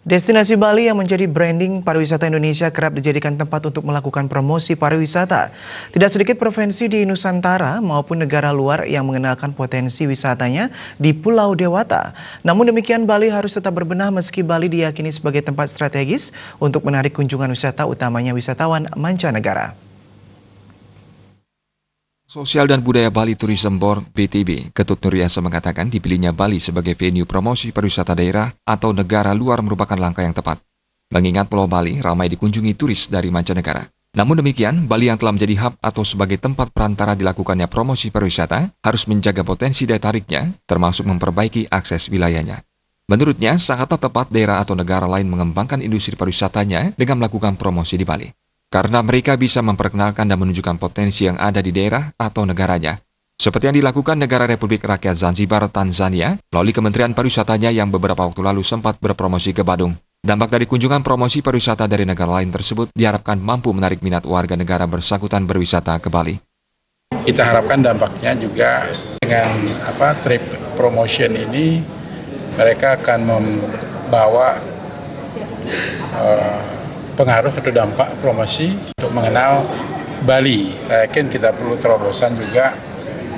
Destinasi Bali yang menjadi branding pariwisata Indonesia kerap dijadikan tempat untuk melakukan promosi pariwisata. Tidak sedikit provinsi di Nusantara maupun negara luar yang mengenalkan potensi wisatanya di Pulau Dewata. Namun demikian, Bali harus tetap berbenah meski Bali diyakini sebagai tempat strategis untuk menarik kunjungan wisata, utamanya wisatawan mancanegara. Sosial dan Budaya Bali Tourism Board (BTB), Ketut Nuriasa mengatakan dipilihnya Bali sebagai venue promosi pariwisata daerah atau negara luar merupakan langkah yang tepat. Mengingat Pulau Bali ramai dikunjungi turis dari mancanegara. Namun demikian, Bali yang telah menjadi hub atau sebagai tempat perantara dilakukannya promosi pariwisata harus menjaga potensi daya tariknya, termasuk memperbaiki akses wilayahnya. Menurutnya, sangatlah tepat daerah atau negara lain mengembangkan industri pariwisatanya dengan melakukan promosi di Bali. Karena mereka bisa memperkenalkan dan menunjukkan potensi yang ada di daerah atau negaranya. Seperti yang dilakukan Negara Republik Rakyat Zanzibar, Tanzania, melalui Kementerian Pariwisatanya yang beberapa waktu lalu sempat berpromosi ke Badung. Dampak dari kunjungan promosi pariwisata dari negara lain tersebut diharapkan mampu menarik minat warga negara bersangkutan berwisata ke Bali. Kita harapkan dampaknya juga dengan trip promotion ini, mereka akan membawa pengaruh atau dampak promosi untuk mengenal Bali. Saya yakin kita perlu terobosan juga.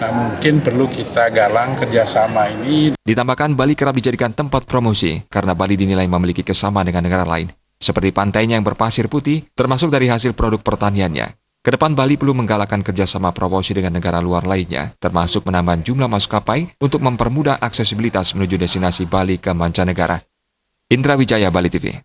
Nah, mungkin perlu kita galang kerjasama ini. Ditambahkan, Bali kerap dijadikan tempat promosi karena Bali dinilai memiliki kesamaan dengan negara lain, seperti pantainya yang berpasir putih, termasuk dari hasil produk pertaniannya. Kedepan Bali perlu menggalakkan kerjasama promosi dengan negara luar lainnya, termasuk menambah jumlah maskapai untuk mempermudah aksesibilitas menuju destinasi Bali ke mancanegara. Indra Wijaya, Bali TV.